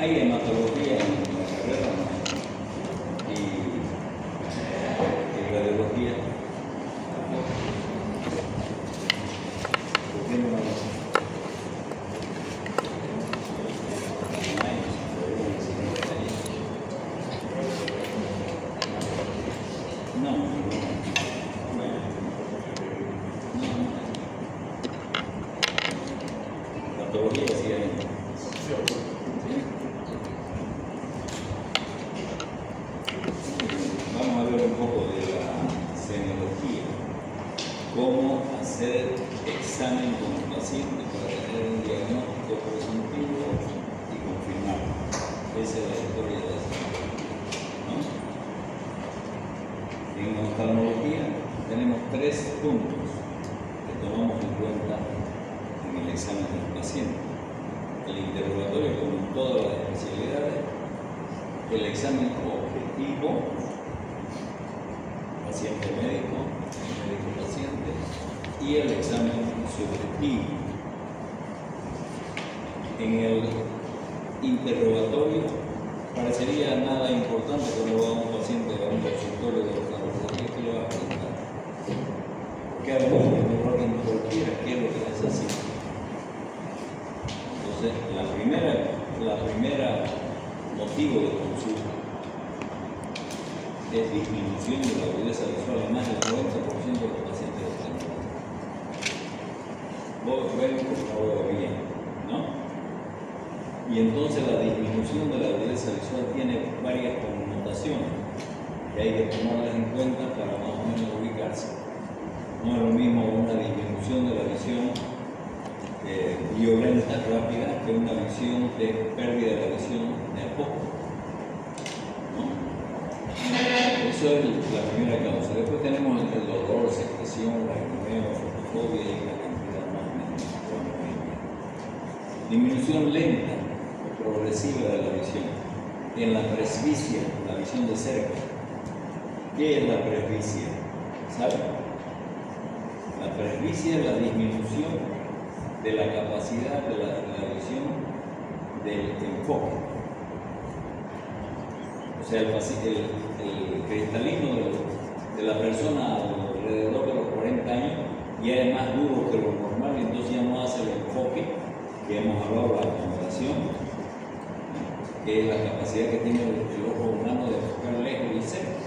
Hay hematología en la carrera, ¿no? Y radiología. ¿Por qué no? No, bueno, patología sí hay. Vamos a ver un poco de la semiología, cómo hacer examen con el paciente para tener un diagnóstico presuntivo y confirmarlo. Esa es la historia de la semiología, ¿no? En oftalmología tenemos 3 puntos que tomamos en cuenta en el examen del paciente: el interrogatorio, como en todas las especialidades, el examen objetivo, paciente-médico, médico-paciente, y el examen subjetivo. En el interrogatorio parecería nada importante cuando va un paciente a un consultorio de oftalmología. ¿Qué le va a preguntar? ¿Qué hago en el orden cualquiera? ¿Qué es lo que necesita? Entonces, la primera motivo de consulta es disminución de la agudeza visual en más del 90% de los pacientes oftalmológicos. Vos ven porque no veo bien, ¿no? Y entonces la disminución de la agudeza visual tiene varias connotaciones que hay que tomarlas en cuenta para más o menos ubicarse. No es lo mismo una disminución de la visión violenta, rápida, que una visión de pérdida de la visión de a poco, ¿no? Eso es la primera causa. Después tenemos el dolor, secreción, lagrimeo, fotofobia y la cantidad más mínima. Disminución lenta o progresiva de la visión. En la presbicia, la visión de cerca. ¿Qué es la presbicia? ¿Saben? La presbicia es la disminución de la capacidad de la visión del enfoque. O sea, el cristalino de la persona alrededor de los 40 años ya es más duro que lo normal, y entonces ya no hace el enfoque que hemos hablado, la acumulación, que es la capacidad que tiene el ojo humano de enfocar lejos y cerca.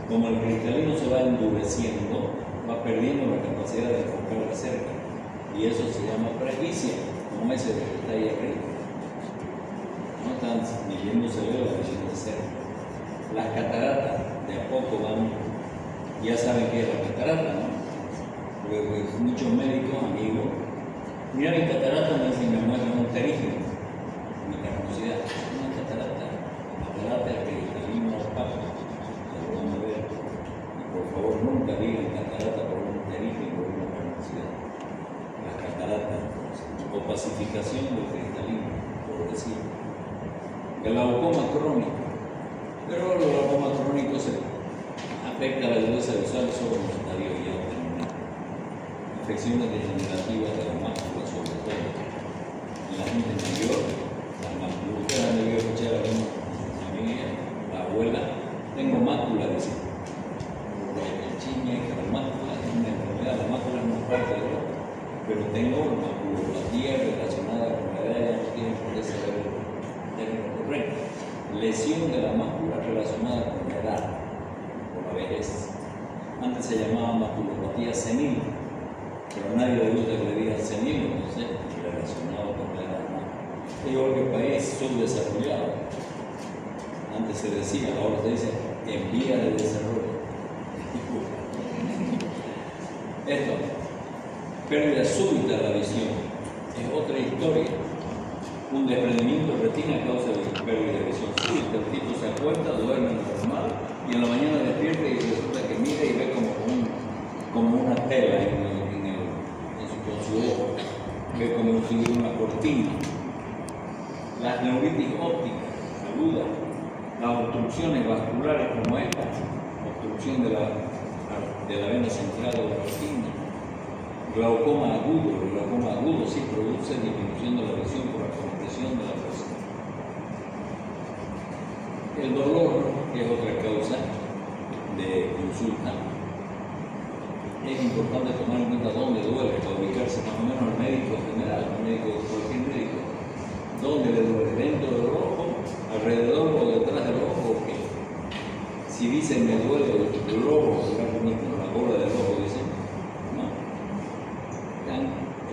Como el cristalino se va endureciendo, va perdiendo la capacidad de enfocar de cerca, y eso se llama presbicia, como ese que está ahí arriba. No están midiéndose la visión de cerca. Las cataratas de a poco van, ya saben qué es la catarata, ¿no? Porque muchos médicos, amigos, mira mi catarata, me dicen, me muestran un terígeno, mi carnosidad. Una catarata es cristalino opaco, lo van a ver. Y por favor, nunca digan catarata por un terígeno o una carnosidad. Las cataratas, opacificación del cristalino, por decir. El glaucoma crónico. Pero el glaucoma crónico se afecta a la agudeza visual solo en el estadio ya terminado. Infecciones degenerativas de la mácula, sobre todo. En la gente mayor, la mácula. Ustedes han debido escuchar a una familia, la abuela, tengo mácula, dice. El chisme que la mácula es una enfermedad, la mácula no es parte del ojo, pero tengo maculopatía relacionada con la edad, ya no tienen por qué saber el término correcto. Lesión de la mácula relacionada con la edad, con la vejez. Antes se llamaba maculopatía senil, pero a nadie le gusta que le digan senil, entonces relacionado con la edad. Yo creo que el país subdesarrollado, antes se decía, ahora se dice en vía de desarrollo. Esto, pérdida súbita de la visión, es otra historia. Un desprendimiento de retina causa pérdida de visión súbita. El tipo se acuesta, duerme normal y en la mañana despierta y resulta que mira y ve como una tela con su ojo, ve como si hubiera una cortina. Las neuritis ópticas agudas, las obstrucciones vasculares como esta, obstrucción de la vena central de la retina. Glaucoma agudo, el glaucoma agudo sí produce disminución de la visión por la compresión de la persona. El dolor, que es otra causa de consulta, es importante tomar en cuenta dónde duele, para ubicarse más o menos al médico general, al médico, cualquier médico. ¿Dónde le duele? ¿Dentro del ojo? ¿Alrededor o detrás del ojo? ¿O qué? Si dicen me duele el ojo, la bola del ojo, dicen, no.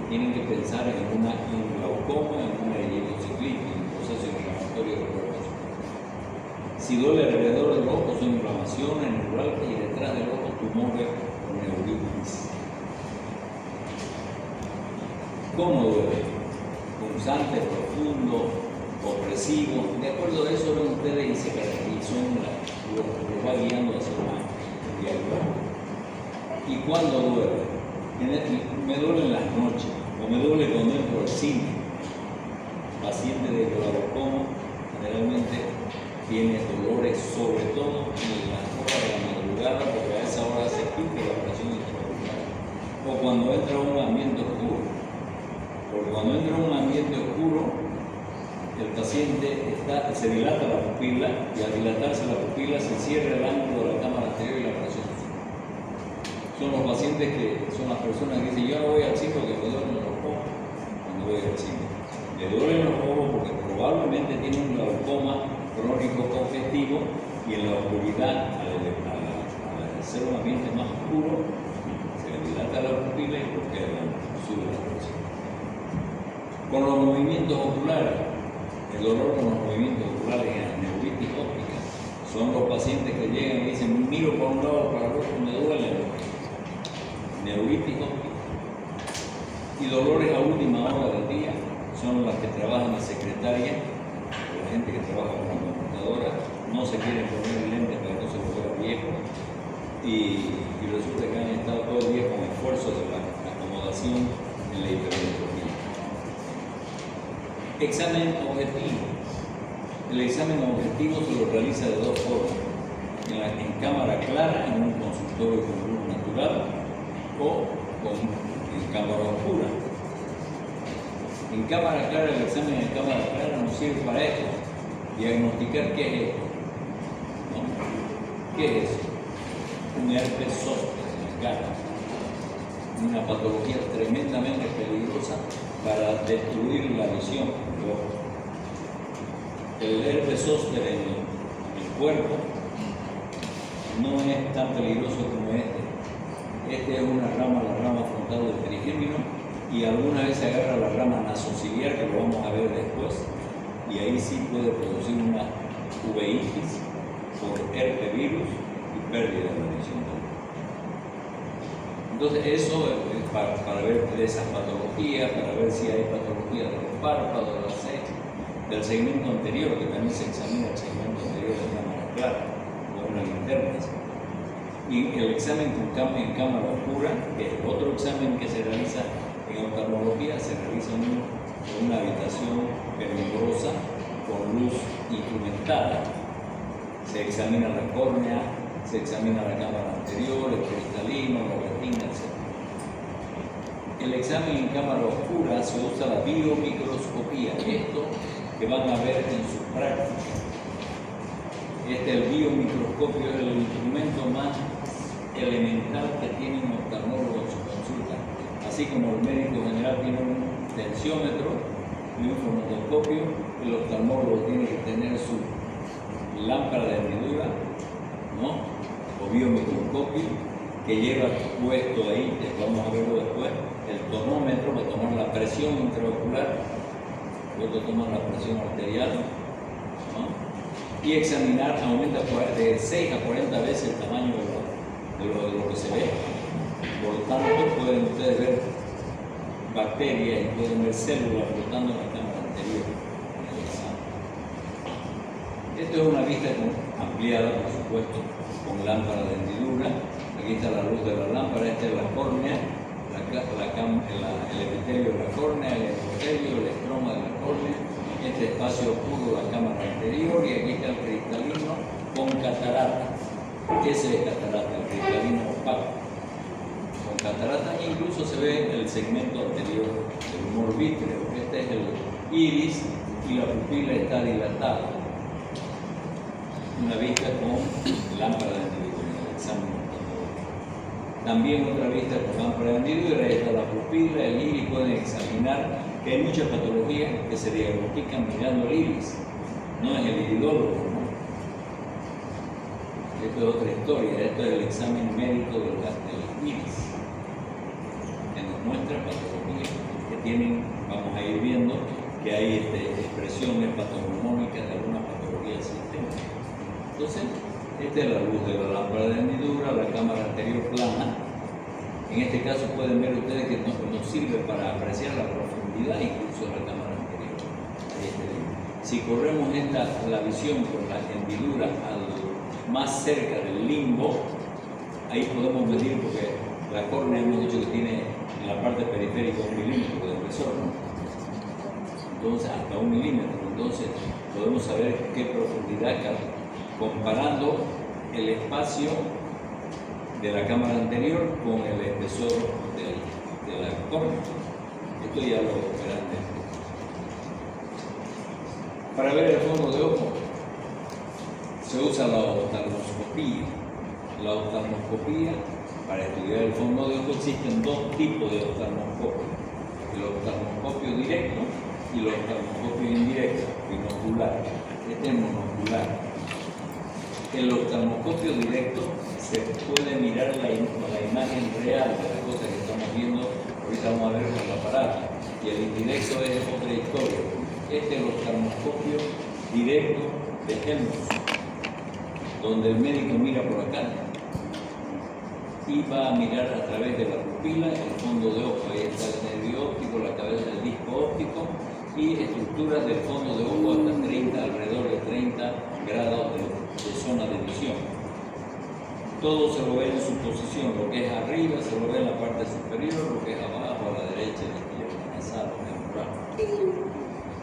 Tienen que pensar en un glaucoma, en una hidrociclitis, en un proceso inflamatorio del ojo. Si duele alrededor del ojo, son inflamaciones neurálgicas y detrás del ojo tumores o neuritis. ¿Cómo duele? Punzante, profundo, opresivo. De acuerdo a eso ven ustedes y se caracterizan, lo va guiando hacia una diagrama. ¿Y cuándo duele? Me duele en las noches, o me duele cuando entro al cine. Paciente de glaucoma generalmente tiene dolores, sobre todo en las horas de la madrugada, porque a esa hora se pica la presión intraocular. O cuando entra a un ambiente oscuro. Porque cuando entra a un ambiente oscuro, el paciente se dilata la pupila y al dilatarse la pupila se cierra el ángulo de la cámara anterior y la presión. Son los pacientes que son las personas que dicen yo no voy al cine porque me duelen los ojos cuando voy al cine. Le duelen los ojos porque probablemente tiene un glaucoma crónico congestivo y en la oscuridad, al ser un ambiente más oscuro, se le dilata la pupila y porque sube la presión. Con los movimientos oculares, el dolor con los movimientos oculares en la neuritis óptica, son los pacientes que llegan y dicen miro para un lado para el otro me duele. Neuritis óptica. Y dolores a última hora del día son las que trabajan de secretaria, la gente que trabaja con la computadora, no se quieren poner lentes para que no se vuelva viejo y resulta que han estado todo el día con esfuerzo de la acomodación en la hipermetropía. Examen objetivo. El examen objetivo se lo realiza de dos formas, en cámara clara, en un consultorio con luz natural, o en cámara oscura. En cámara clara, el examen en cámara clara nos sirve para esto, diagnosticar qué es esto. ¿No? ¿Qué es eso? Un herpes zóster en la cara, una patología tremendamente peligrosa para destruir la visión del ojo. El herpes zóster en el cuerpo no es tan peligroso como este. Este es una rama, la rama frontal del trigémino, y alguna vez se agarra la rama nasociliar, que lo vamos a ver después, y ahí sí puede producir una uveitis por herpevirus y pérdida de la visión. Entonces eso es para ver de esas patologías, para ver si hay patologías de los párpados, de la ceja, del segmento anterior, que también se examina el segmento anterior de cámara clara, con una linterna. Y el examen en cámara oscura, que es otro examen que se realiza en oftalmología, se realiza en una habitación penumbrosa con luz instrumentada. Se examina la córnea, se examina la cámara anterior, el cristalino, la retina, etc. El examen en cámara oscura se usa la biomicroscopía, esto que van a ver en su práctica. El biomicroscopio es el instrumento más elemental que tiene un oftalmólogo en su consulta. Así como el médico general tiene un tensiómetro y un fonoaudioscopio, el oftalmólogo tiene que tener su lámpara de hendidura, ¿no? O biomicroscopio, que lleva puesto ahí, que vamos a verlo después, el tonómetro para tomar la presión intraocular, luego tomar la presión arterial, ¿no? Y examinar, aumenta de 6 a 40 veces el tamaño de lo que se ve. Por lo tanto, pueden ustedes ver bacterias y pueden ver células flotando en la cámara anterior. Esto es una vista ampliada, por supuesto, con lámpara de hendidura. Aquí está la luz de la lámpara, esta es la córnea, el epitelio de la córnea, el endotelio, el estroma de la córnea, este espacio oscuro de la cámara anterior, y aquí está el cristalino con catarata. Ese es catarata, el cristalino opaco. Con catarata incluso se ve el segmento anterior del humor vítreo. Este es el iris y la pupila está dilatada. una vista con lámpara de hendidura, el examen oftalmológico. También otra vista con lámpara de hendidura, ahí está la pupila, el iris, pueden examinar que hay muchas patologías que se diagnostican mirando el iris, no es el iridólogo, ¿no? Esto es otra historia, esto es el examen médico del iris, que nos muestra patologías que tienen, vamos a ir viendo, que hay expresiones patognomónicas de algunas patologías sistémicas. Entonces, esta es la luz de la lámpara de hendidura, la cámara anterior plana. En este caso pueden ver ustedes que nos sirve para apreciar la profundidad incluso de la cámara anterior. Si corremos la visión con la hendidura más cerca del limbo, ahí podemos medir, porque la córnea hemos dicho que tiene en la parte periférica 1 milímetro de espesor, ¿no? Entonces hasta 1 milímetro, entonces podemos saber qué profundidad, comparando el espacio de la cámara anterior con el espesor de la córnea. Esto ya lo verán después. Para ver el fondo de ojo se usa la oftalmoscopía. La oftalmoscopía, para estudiar el fondo de ojo, existen dos tipos de oftalmoscopio: el oftalmoscopio directo y el oftalmoscopio indirecto, binocular. Este es monocular. El oftalmoscopio directo se puede mirar la imagen real de las cosas que estamos viendo. Ahorita vamos a ver con el aparato. Y el indirecto es otra historia. Este es el oftalmoscopio directo de Helmholtz, donde el médico mira por acá y va a mirar a través de la pupila el fondo de ojo. Ahí está el nervio óptico, la cabeza del disco óptico y estructuras del fondo de ojo hasta 30, alrededor de 30 grados de zona de visión. Todo se lo ve en su posición, lo que es arriba se lo ve en la parte superior, lo que es abajo, a la derecha, a la izquierda, nasal, temporal.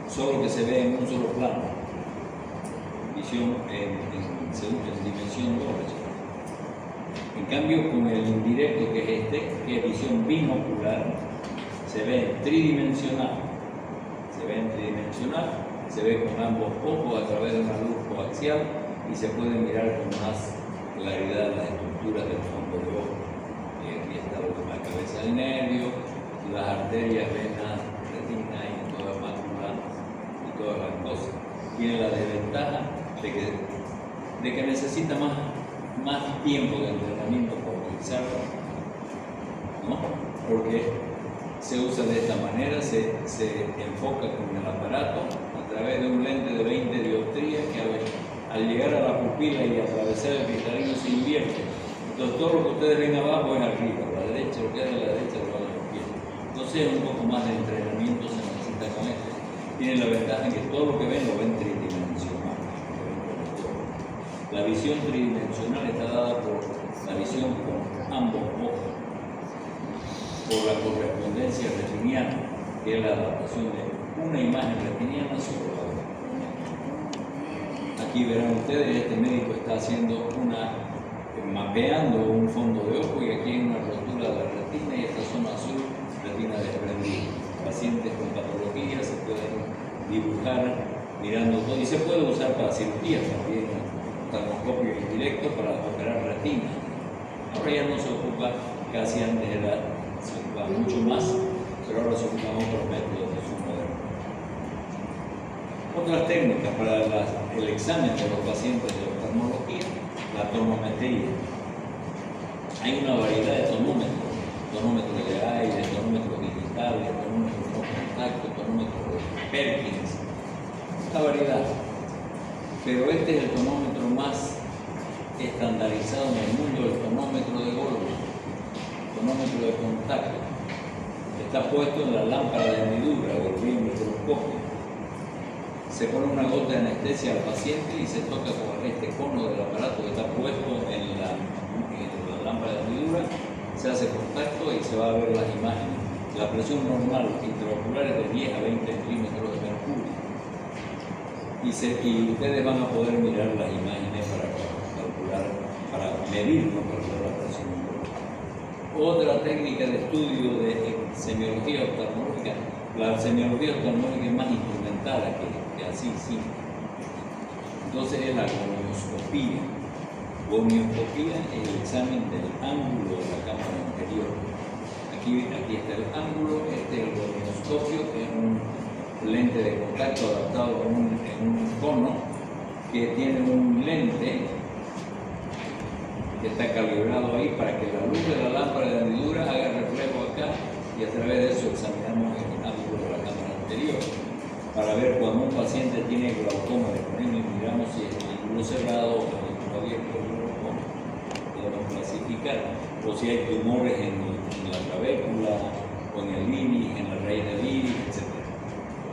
Solo que se ve en un solo plano, visión en dimensión doble. En cambio, con el indirecto, que es que es visión binocular, se ve tridimensional. Se ve con ambos ojos a través de una luz coaxial y se puede mirar con más claridad las estructuras del fondo de ojo. Aquí está la cabeza del nervio, las arterias, venas, retina y toda mácula y todas las cosas. Tiene la desventaja de que necesita más tiempo de entrenamiento para utilizarlo, ¿no? Porque se usa de esta manera, se enfoca con el aparato a través de un lente de 20 dioptrías que al llegar a la pupila y atravesar el cristalino se invierte. Entonces todo lo que ustedes ven abajo es arriba, a la derecha, lo que es de la derecha lo van a la izquierda. Entonces un poco más de entrenamiento se necesita con esto. Tiene la ventaja que todo lo que ven lo ven tridimensional. La visión tridimensional está dada por la visión con ambos ojos, por la correspondencia retiniana, que es la adaptación de una imagen retiniana sobre la otra. Aquí verán ustedes, este médico está haciendo mapeando un fondo de ojo y aquí hay una rotura de la retina y esta zona azul, retina desprendida. Pacientes con patología se pueden dibujar mirando todo y se puede usar para cirugía también, oftalmoscopio indirecto para operar retina. Ahora ya no se ocupa, casi antes se ocupaba mucho más, pero ahora se ocupan otros métodos de zoom moderno. Otras técnicas para el examen de los pacientes de oftalmología, la tonometría. Hay una variedad de tonómetros, tonómetros de aire, tonómetros digitales, tonómetros con contacto, tonómetros de Perkins, esta variedad. Pero este es el tonómetro más estandarizado en el mundo, el tonómetro de Goldmann, tonómetro de contacto. Está puesto en la lámpara de hendidura o el microscopio. Se pone una gota de anestesia al paciente y se toca con este cono del aparato que está puesto en la lámpara de hendidura, se hace contacto y se va a ver las imágenes. La presión normal intraocular es de 10 a 20 milímetros de mercurio. Y ustedes van a poder mirar las imágenes para calcular, para medir la presión. Otra técnica de estudio de semiología oftalmológica, la semiología oftalmológica es más instrumentada que así, sí. Entonces es la gonioscopía. Gonioscopía es el examen del ángulo de la cámara anterior. Aquí está el ángulo, este es el gonioscopio, que es un lente de contacto adaptado en un cono que tiene un lente que está calibrado ahí para que la luz de la lámpara de hendidura haga reflejo acá y a través de eso examinamos el ángulo de la cámara anterior para ver cuando un paciente tiene glaucoma de cornea y miramos si es el ángulo cerrado o el ángulo abierto del glaucoma, podemos clasificar, o si hay tumores en la trabécula o en el iris, en la raíz del iris, etc.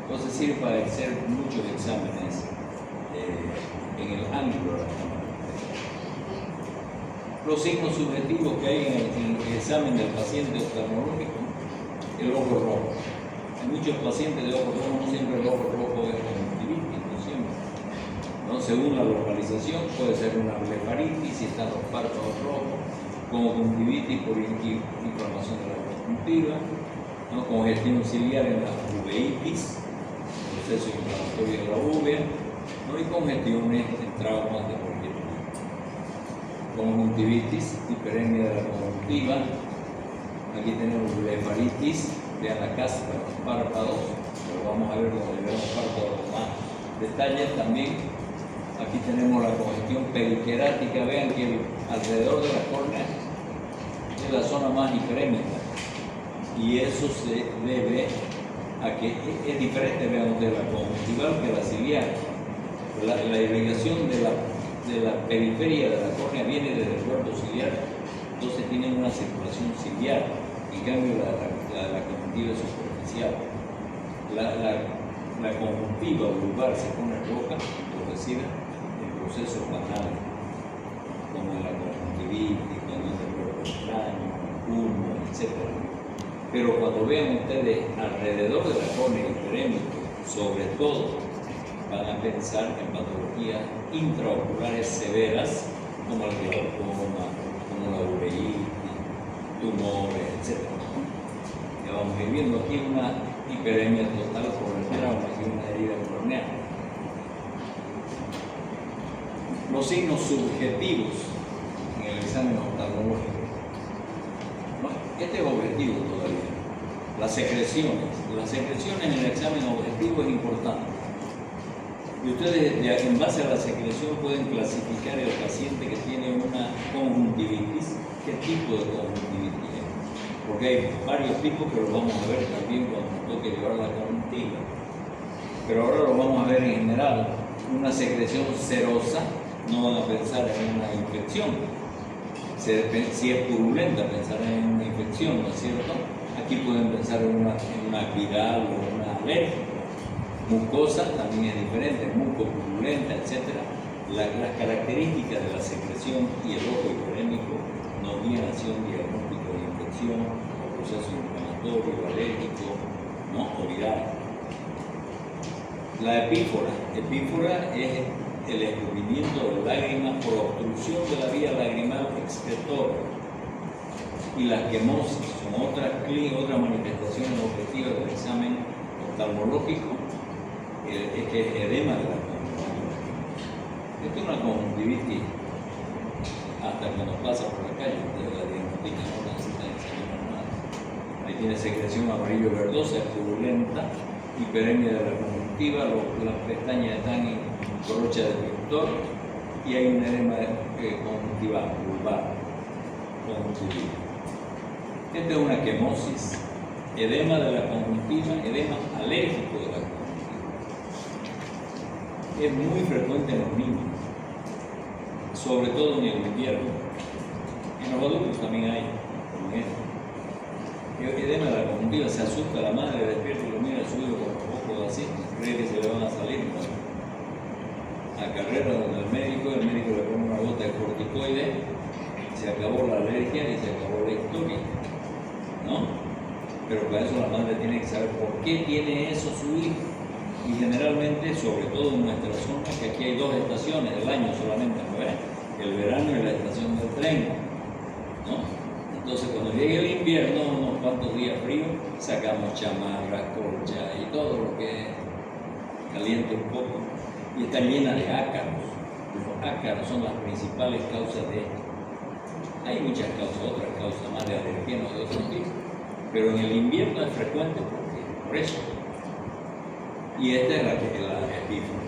Entonces sirve para hacer muchos exámenes en el ángulo de la cámara. Los signos subjetivos que hay en el examen del paciente oftalmológico, el ojo rojo. Hay muchos pacientes de ojo rojo, no siempre el ojo rojo es conjuntivitis, no siempre. ¿No? Según la localización, puede ser una blefaritis si están los párpados rojos, como conjuntivitis por inflamación de la conjuntiva, ¿no? Congestión ciliar en la uveitis, proceso inflamatorio de la uvea, ¿no? Y congestiones en traumas de cualquier tipo. Conjuntivitis, hiperemia de la conjuntiva. Aquí tenemos blefaritis, vean la caspa de los párpados, pero vamos a ver cuando le veamos párpados más detalles también. Aquí tenemos la congestión periquerática, vean que alrededor de la córnea es la zona más hiperémica y eso se debe a que es diferente, vean, de la conjuntival que la ciliar. La irrigación de la periferia de la córnea viene desde el cuerpo ciliar, entonces tienen una circulación ciliar, en cambio la conjuntiva es superficial. La conjuntiva vulvar se pone roja, por decir, en procesos banales, como la conjuntivitis, cuando es el cuerpo extraño, humo, etc. Pero cuando vean ustedes alrededor de la córnea hiperémica, sobre todo, van a pensar en patologías intraoculares severas como el glaucoma, como la uveitis, tumores, etc. Ya vamos a ir viendo aquí una hiperemia total por el trauma y una herida corneal. Los signos subjetivos en el examen oftalmológico. Este es objetivo todavía. Las secreciones. Las secreciones en el examen objetivo es importante. Y ustedes, en base a la secreción, pueden clasificar el paciente que tiene una conjuntivitis, qué tipo de conjuntivitis es. Porque hay varios tipos que los vamos a ver también cuando nos toque llevar la conjuntiva. Pero ahora lo vamos a ver en general. Una secreción serosa, no van a pensar en una infección. Si es purulenta, pensar en una infección, ¿no es cierto? Aquí pueden pensar en una viral o una alérgica. Mucosa también es diferente, mucopurulenta, etc. Las características de la secreción y el ojo hiperémico nos guían hacia un diagnóstico de infección o proceso inflamatorio, alérgico, ¿no? O viral. La epífora es el escurrimiento de lágrimas por obstrucción de la vía lagrimal excretora. Y la quemosis son otras manifestaciones objetivas del examen oftalmológico, que es edema de la conjuntiva. Esto es una conjuntivitis hasta cuando pasa por la calle, de la diagnostica no necesita examinar nada. Ahí tiene secreción amarillo verdosa, purulenta, hiperemia de la conjuntiva, las pestañas están en brocha de pintor y hay un edema conjuntival, vulvar, conjuntivitis. Esta es una quemosis, edema de la conjuntiva, edema alérgico de la conjuntiva. Es muy frecuente en los niños, sobre todo en el invierno. En los adultos también hay, como edema de la conjuntiva, se asusta la madre, despierta y lo mira a su hijo con los ojos así, cree que se le van a salir, ¿no? A carrera donde el médico le pone una gota de corticoide, se acabó la alergia y se acabó la historia, ¿no? Pero para eso la madre tiene que saber por qué tiene eso su hijo. Y generalmente, sobre todo en nuestra zona, que aquí hay 2 estaciones del año solamente, ¿no ves? El verano y la estación del tren, ¿no? Entonces cuando llegue el invierno, unos cuantos días fríos, sacamos chamarras, colchas y todo lo que caliente un poco. Y está llena de ácaros. los ácaros son las principales causas de esto. Hay muchas causas, otras causas más de alergenos de otro tipo, pero en el invierno es frecuente por eso. Y esta es la epífora.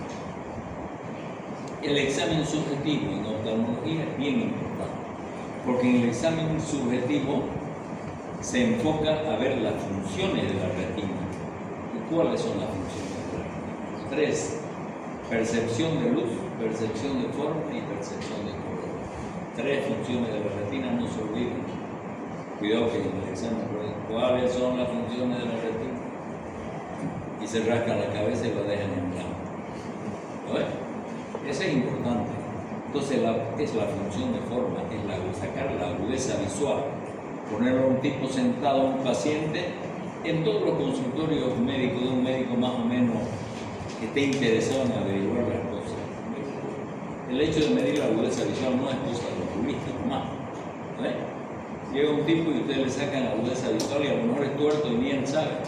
El examen subjetivo en oftalmología es bien importante, porque en el examen subjetivo se enfoca a ver las funciones de la retina. ¿Y cuáles son las funciones de la retina? 3. Percepción de luz, percepción de forma y percepción de color. 3 funciones de la retina, no se olviden. Cuidado que en el examen, ¿cuáles son las funciones de la retina? Y se rascan la cabeza y la dejan en blanco. ¿Lo ves? Eso es importante. Entonces es la función de forma, es sacar la agudeza visual, ponerlo a un tipo sentado, a un paciente, en todos los consultorios médicos de un médico más o menos que esté interesado en averiguar las cosas. El hecho de medir la agudeza visual no es cosa de los oculistas nomás. ¿Ves? Llega un tipo y ustedes le sacan la agudeza visual y a lo mejor es tuerto y ni él sabe.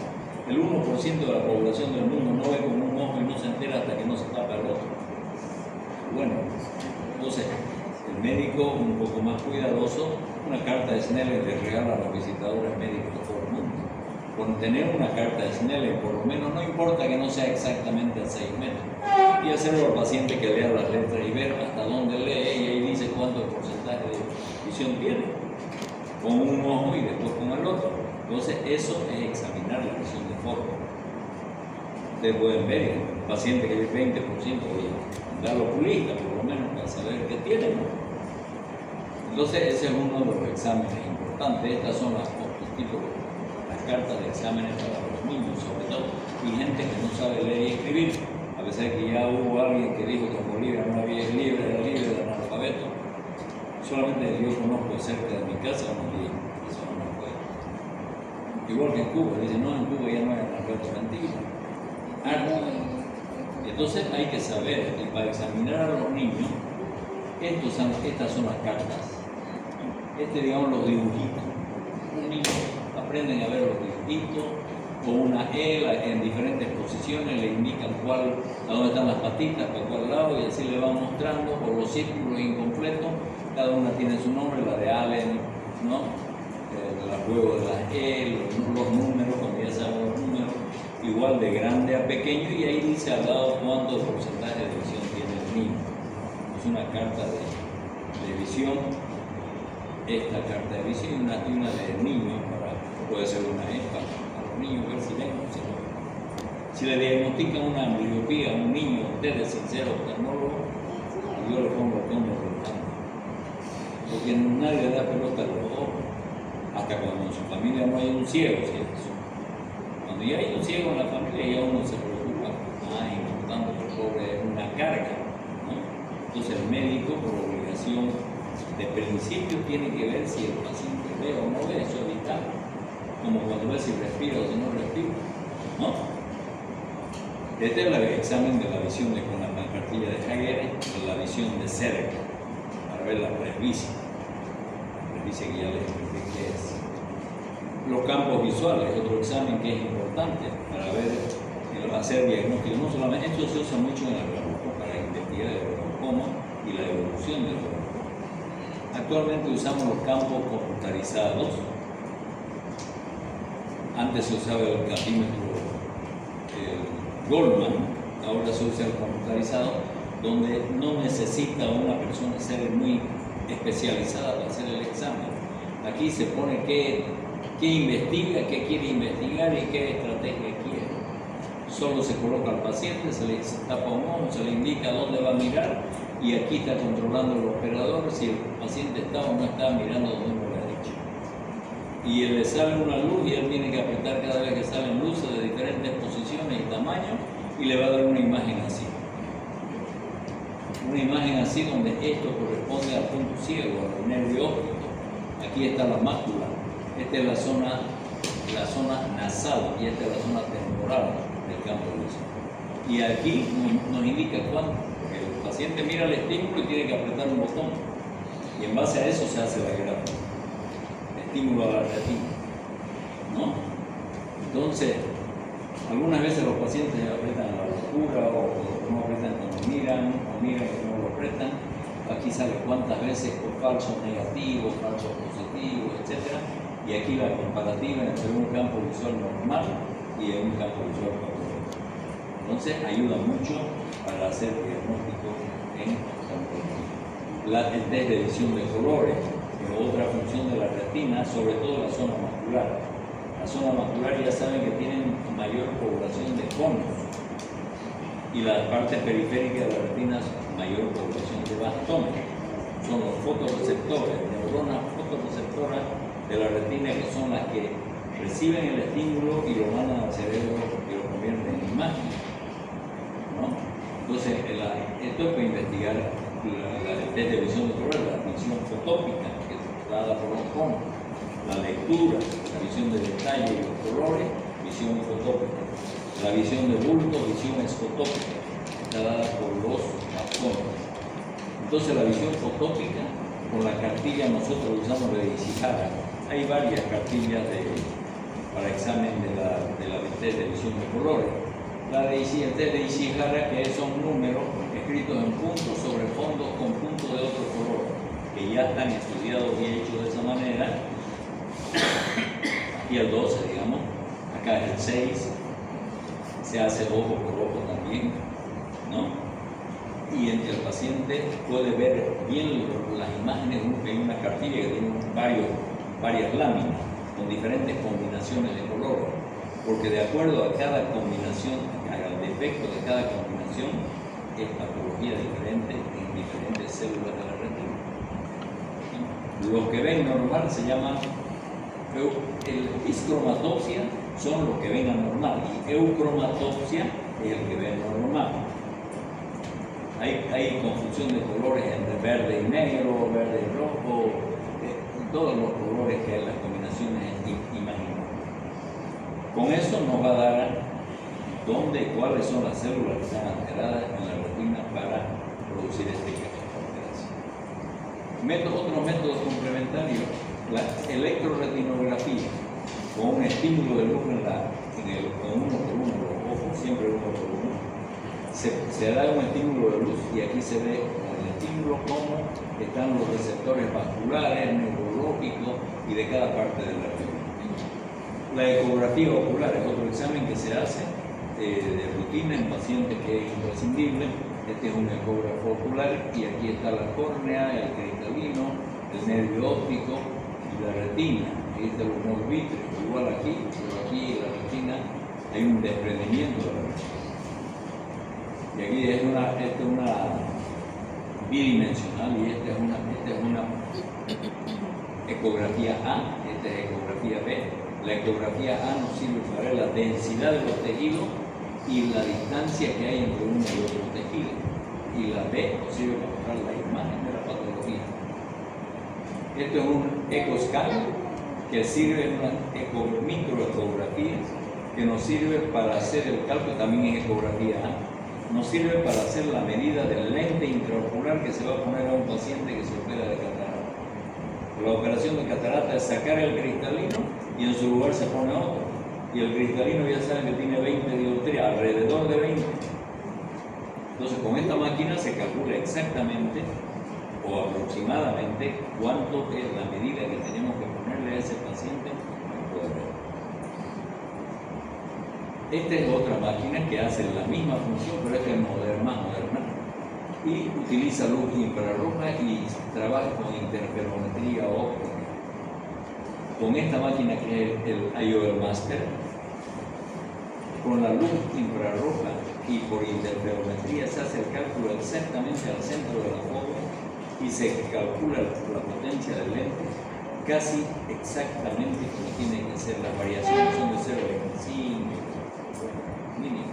El 1% de la población del mundo no ve con un ojo y no se entera hasta que no se tapa el otro. Bueno, entonces el médico un poco más cuidadoso, una carta de Snellen le regala a los visitadores médicos de todo el mundo. Con tener una carta de Snellen, por lo menos, no importa que no sea exactamente a 6 metros, y hacerlo al paciente que lea las letras y ver hasta dónde lee, y ahí dice cuánto porcentaje de visión tiene, con un ojo y después con el otro. Entonces eso es examinar la visión de forma. Ustedes pueden ver el paciente que ve 20% y darlo oculista, por lo menos, para saber qué tiene, ¿no? Entonces ese es uno de los exámenes importantes. Estas son las cartas de exámenes para los niños, sobre todo, y gente que no sabe leer y escribir. A veces que ya hubo alguien que dijo que en Bolivia no había libre de analfabeto. Solamente yo conozco cerca de mi casa unos 10, eso no me puede. Igual que en Cuba, dicen, no, en Cuba ya no hay analfabeto, mentira. Entonces hay que saber, y para examinar a los niños, estas son las cartas. Digamos, los dibujitos. Los niños aprenden a ver los dibujitos, con una E en diferentes posiciones, le indican a dónde están las patitas, para cuál lado, y así le van mostrando, por los círculos incompletos, cada una tiene su nombre, la de Allen, ¿no? El juego de las E, los números, cuando ya saben los números, igual de grande a pequeño, y ahí dice al lado cuánto porcentaje de visión tiene el niño. Es una carta de visión, esta carta de visión y una de niño, puede ser una EPA para los niños, ver si ven o si no. Si le diagnostican una ambliopía a un niño, ustedes sin ser oftalmólogo, yo le pongo el tono rotando. Porque nadie le da pelota a los ojos, hasta cuando en su familia no hay un ciego, si es eso. Cuando ya hay un ciego en la familia, ya uno se preocupa, importando que el pobre es una carga, ¿no? Entonces el médico, por obligación de principio, tiene que ver si el paciente ve o no ve, eso es vital. Como cuando ve si respira o si no respira, ¿no? Este es el examen de la visión con la pancartilla de Hager, la visión de cerca, para ver la presbicia. La presbicia que ya les expliqué qué es. Los campos visuales, otro examen que es importante para ver, hacer diagnóstico. No solamente, esto se usa mucho en el glaucoma, para investigar el glaucoma y la evolución del glaucoma. Actualmente usamos los campos computarizados. Antes se usaba el capímetro Goldman, ahora se usa el computarizado, donde no necesita una persona ser muy especializada para hacer el examen. Aquí se pone qué investiga, qué quiere investigar y qué estrategia quiere. Solo se coloca al paciente, se le tapa un ojo, se le indica dónde va a mirar, y aquí está controlando el operador si el paciente está o no está mirando donde uno le ha dicho. Y le sale una luz y él tiene que apretar cada vez que salen luces de diferentes posiciones y tamaños, y le va a dar una imagen así. Una imagen así donde esto corresponde al punto ciego, al nervio óptico. Aquí está la mácula, esta es la zona nasal y esta es la zona temporal del campo visual. Y aquí nos indica cuándo, porque el paciente mira el estímulo y tiene que apretar un botón, y en base a eso se hace la gráfica. Estímulo a la retina, ¿no? Entonces, algunas veces los pacientes apretan a la locura o no apretan cuando miran, o miran y no lo apretan. sale cuántas veces con falsos negativos, falsos positivos, etc. Y aquí la comparativa entre un campo visual normal y un campo visual patológico. Entonces ayuda mucho para hacer diagnóstico en oftalmología. El test de visión de colores es otra función de la retina, sobre todo la zona macular. La zona macular ya saben que tienen mayor población de conos y la parte periférica de la retina mayor población de bastones. Son los fotorreceptores, neuronas fotorreceptoras de la retina, que son las que reciben el estímulo y lo mandan al cerebro y lo convierten en imagen, ¿no? Entonces, esto es para investigar el test de visión de color, la visión fotópica, que es dada por los conos, la lectura, la visión de detalle y los colores, visión fotópica, la visión de bulto, visión escotópica, está dada por los bastones. Entonces, la visión fotópica, con la cartilla nosotros usamos de Ishihara. Hay varias cartillas para examen de la test de visión de colores. El test de Ishihara, que son números escritos en puntos sobre fondos con puntos de otro color, que ya están estudiados y hechos de esa manera. Aquí el 12, digamos, acá es el 6, se hace ojo por ojo también, ¿no? Y el paciente puede ver bien las imágenes en una cartilla que tiene varias láminas con diferentes combinaciones de colores, porque de acuerdo a cada combinación, al defecto de cada combinación, es patología diferente en diferentes células de la retina. Los que ven normal se llaman iscromatopsia, son los que ven anormal, y eucromatopsia es el que ve normal. Hay confusión de colores entre verde y negro, verde y rojo, todos los colores que hay, las combinaciones imaginables. Con eso nos va a dar dónde y cuáles son las células que están alteradas en la retina para producir este alteración. Otros métodos complementarios, la electroretinografía, con un estímulo de luz con uno por uno, los ojos, siempre uno por uno. Se da un estímulo de luz y aquí se ve el estímulo cómo están los receptores vasculares, neurológicos y de cada parte de la retina. La ecografía ocular es otro examen que se hace de rutina en pacientes que es imprescindible. Este es un ecógrafo ocular y aquí está la córnea, el cristalino, el nervio óptico y la retina. Ahí están los nodos vítreos, igual aquí, pero aquí en la retina hay un desprendimiento de la retina. Y aquí es una bidimensional y esta es una ecografía A, esta es ecografía B. La ecografía A nos sirve para ver la densidad de los tejidos y la distancia que hay entre uno y otro tejido. Y la B nos sirve para mostrar la imagen de la patología. Esto es un ecoscan que sirve en una microecografía que nos sirve para hacer el cálculo, también es ecografía A. Nos sirve para hacer la medida del lente intraocular que se va a poner a un paciente que se opera de catarata. La operación de catarata es sacar el cristalino y en su lugar se pone otro. Y el cristalino ya saben que tiene 20 dioptrías, alrededor de 20. Entonces con esta máquina se calcula exactamente o aproximadamente cuánto es la medida que tenemos que ponerle a ese paciente para poder ver. Esta es otra máquina que hace la misma función, pero esta es más moderna y utiliza luz infrarroja y trabaja con interferometría óptica. Con esta máquina que es el IOL Master, con la luz infrarroja y por interferometría se hace el cálculo exactamente al centro de la foto y se calcula la potencia del lente casi exactamente como tiene que ser. Las variaciones son de 0,25 mínimo.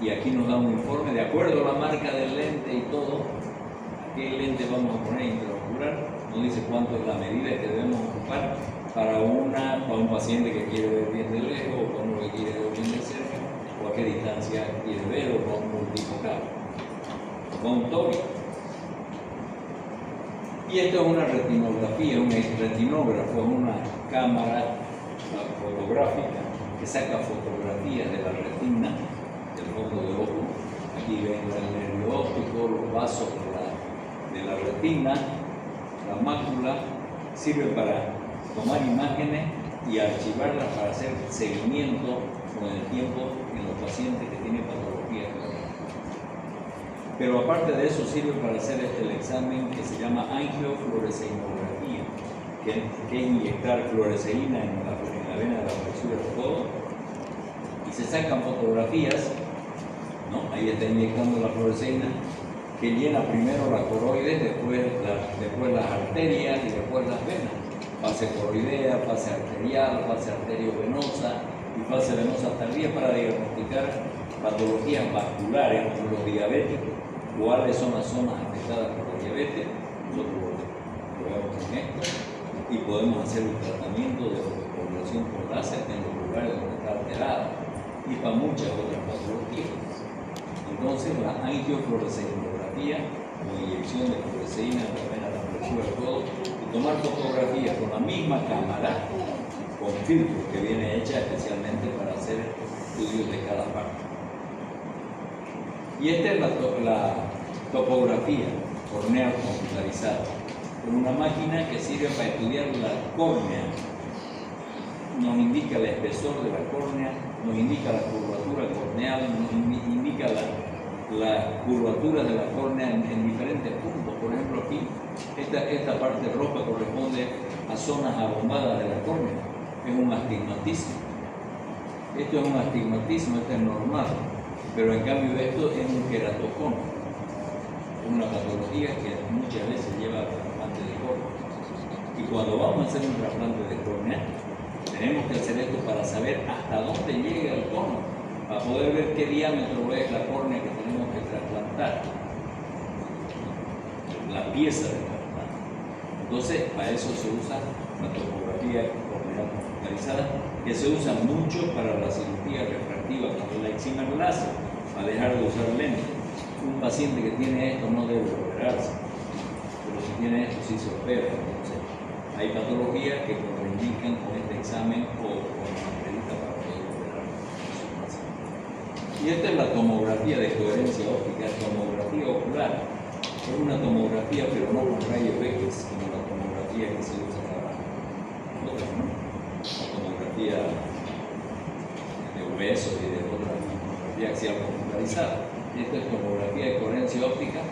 Y aquí nos da un informe de acuerdo a la marca del lente y todo, a qué lente vamos a poner intraocular, nos dice cuánto es la medida que debemos ocupar para un paciente que quiere ver bien de lejos, o para uno que quiere ver bien de cerca, o a qué distancia quiere ver, o con un multifocal, o con un tórico. Y esto es una retinografía, un retinógrafo, una cámara fotográfica que saca fotografías de la retina, del fondo de ojo. Aquí ven el nervio óptico, los vasos de de la retina, la mácula, sirve para tomar imágenes y archivarlas para hacer seguimiento con el tiempo en los pacientes que tienen patología crónica. Pero aparte de eso sirve para hacer el examen que se llama angiofluoresceimografía, que es inyectar fluoresceína en la vena de la flexura del codo y se sacan fotografías, ¿no? Ahí está inyectando la fluoresceína que llena primero la coroide, después las arterias y después las venas. Fase coroidea, fase arterial, fase arteriovenosa y fase venosa tardía para diagnosticar patologías vasculares como los diabéticos. ¿Cuáles son las zonas afectadas por la diabetes? Nosotros lo vemos en esto y podemos hacer un tratamiento de población por láser en los lugares donde está alterada y para muchas otras patologías. Entonces, la angiofluoresceimografía o inyección de fluoresceína en la vena de la flexura del codo y tomar fotografías con la misma cámara, con filtros que viene hecha especialmente para hacer estudios de cada parte. Y esta es la topografía corneal computarizada, con una máquina que sirve para estudiar la córnea. Nos indica el espesor de la córnea, nos indica la curvatura corneal, nos indica la curvatura de la córnea en diferentes puntos. Por ejemplo, aquí, esta parte roja corresponde a zonas abombadas de la córnea. Es un astigmatismo. Esto es un astigmatismo, esto es normal. Pero en cambio esto es un queratocono, una patología que muchas veces lleva a trasplante de córnea. Y cuando vamos a hacer un trasplante de córnea, tenemos que hacer esto para saber hasta dónde llega el cono, para poder ver qué diámetro es la córnea que tenemos que trasplantar, la pieza de trasplante. Entonces, para eso se usa la topografía corneal computarizada, que se usa mucho para la cirugía refractiva, cuando la excimen láser, a dejar de usar lentes. Un paciente que tiene esto no debe operarse, pero si tiene esto sí se opera. Entonces, hay patologías que contraindican con este examen o con la acredita para poder operar a su paciente. Y esta es la tomografía de coherencia óptica, tomografía ocular. Es una tomografía, pero no con rayos X, como la tomografía que se usa para otras, ¿no? La tomografía de huesos y de otra tomografía axial computarizada. Esta es tomografía de coherencia óptica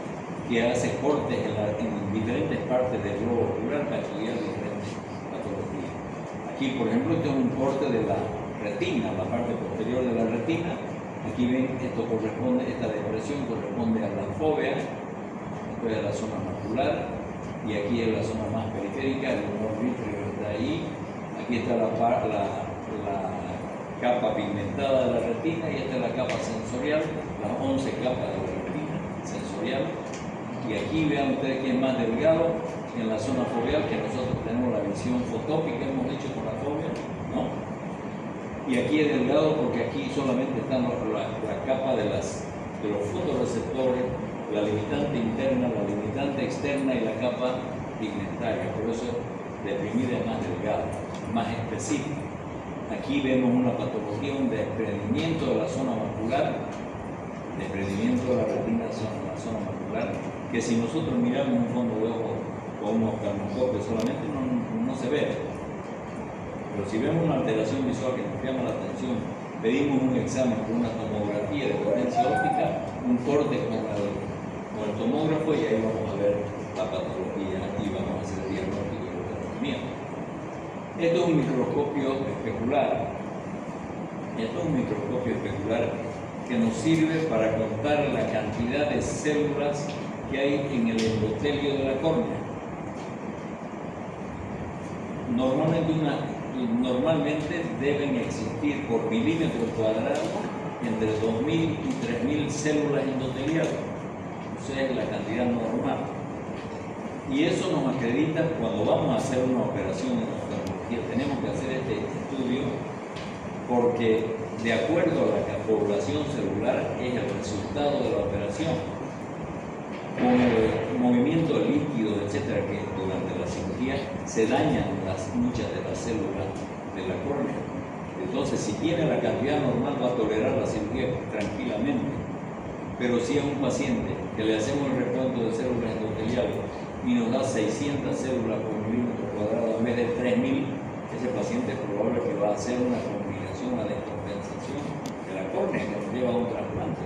que hace cortes en diferentes partes del globo ocular para estudiar diferentes patologías. Aquí, por ejemplo, este es un corte de la retina, la parte posterior de la retina. Aquí ven, esta depresión corresponde a la fóvea, después a la zona macular, y aquí es la zona más periférica, el humor vítreo está ahí. Aquí está la capa pigmentada de la retina y esta es la capa sensorial, las 11 capas de la retina sensorial. Y aquí vean ustedes que es más delgado en la zona foveal, que nosotros tenemos la visión fotópica, hemos hecho con la fovea, ¿no? Y aquí es delgado porque aquí solamente están la capa de los fotorreceptores, la limitante interna, la limitante externa y la capa pigmentaria. Por eso deprimida es más delgada, más específica. Aquí vemos una patología, un desprendimiento de la zona macular, desprendimiento de la retina en la zona macular, que si nosotros miramos un fondo de ojo con un oftalmoscopio solamente no se ve. Pero si vemos una alteración visual que nos llama la atención, pedimos un examen con una tomografía de coherencia óptica, un corte con el tomógrafo y ahí vamos a ver la patología y vamos a hacer el diagnóstico y el tratamiento. Esto es un microscopio especular. Esto es un microscopio especular que nos sirve para contar la cantidad de células que hay en el endotelio de la córnea. Normalmente deben existir por milímetro cuadrado entre 2.000 y 3.000 células endoteliales. O sea, es la cantidad normal. Y eso nos acredita cuando vamos a hacer una operación en oftalmología. Tenemos que hacer este estudio porque de acuerdo a la población celular es el resultado de la operación. Con el movimiento líquido, etcétera, que durante la cirugía se dañan muchas de las células de la córnea. Entonces, si tiene la cantidad normal, va a tolerar la cirugía tranquilamente. Pero si es un paciente que le hacemos el recuento de células endoteliales y nos da 600 células por milímetro cuadrado en vez de 3000, ese paciente es probable que va a hacer una complicación, una descompensación de la córnea que nos lleva a un trasplante.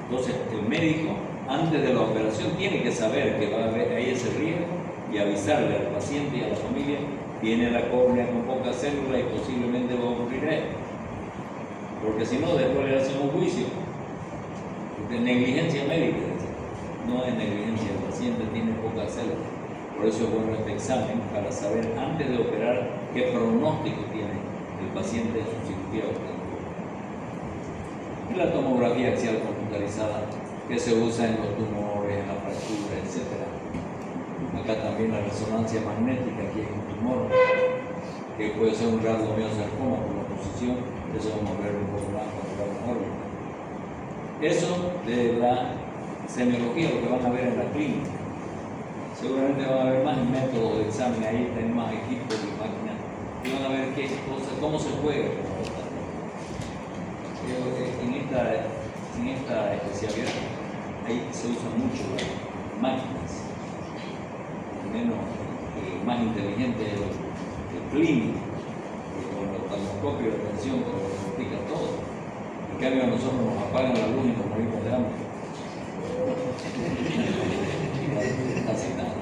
Entonces, el médico, antes de la operación, tiene que saber que va a haber ahí ese riesgo y avisarle al paciente y a la familia: tiene la córnea con pocas células y posiblemente va a ocurrir esto. Porque si no, después le hacemos juicio. Porque es negligencia médica, no es negligencia, el paciente tiene pocas células. Por eso es bueno este examen, para saber antes de operar qué pronóstico tiene el paciente de su cirugía operativa. Y la tomografía axial computarizada, que se usa en los tumores, en la fractura, etc. Acá también la resonancia magnética, aquí hay un tumor, que puede ser un radiomiosarcoma por la posición, eso vamos a ver un poco más cuando vamos a. Eso de la semiología, lo que van a ver en la clínica. Seguramente van a haber más métodos de examen, ahí tienen más equipos y máquinas, y van a ver qué cosas, cómo se juega. En esta especialidad ahí se usan mucho las máquinas, menos más inteligente el clínico, con los osciloscopios de tensión que lo explica todo. En cambio, a nosotros nos apagan la luz y nos morimos de hambre. Así nada.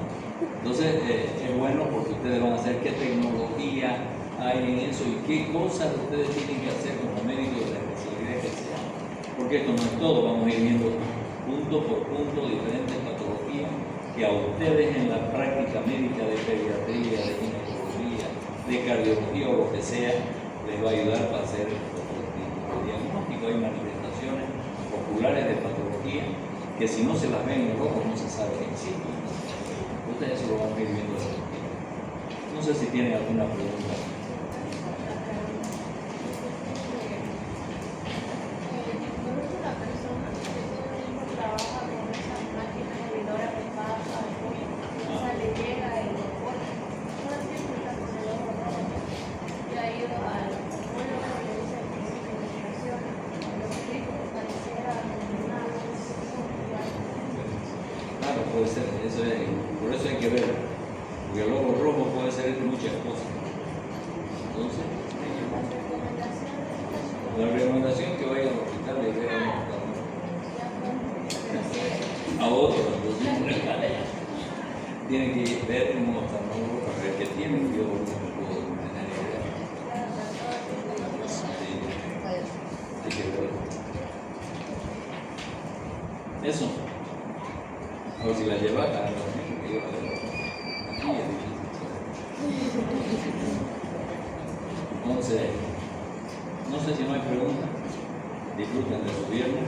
Entonces, es bueno porque ustedes van a saber qué tecnología hay en eso y qué cosas ustedes tienen que hacer como médicos de la especialidad que sea. Porque esto no es todo, vamos a ir viendo punto por punto diferentes patologías que a ustedes en la práctica médica de pediatría, de ginecología, de cardiología o lo que sea, les va a ayudar para hacer el diagnóstico. Hay manifestaciones populares de patología que si no se las ven en el ojo no se sabe que existen. Ustedes eso lo van a ir viendo. No sé si tienen alguna pregunta. Puede ser, por eso hay que ver, porque el ojo rojo puede ser muchas cosas. Entonces, la recomendación es que vaya al hospital y vea a otro, entonces tiene que ver un oftalmólogo para ver qué tiene. Yo no puedo tener idea. Hay que ver. Eso. O si la lleva a los niños, aquí es difícil. Entonces, no sé si no hay preguntas. Disfruten de su viernes.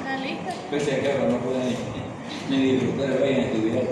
¿La lista? Pese a que ahora no pueden ni disfrutar, vayan a estudiar.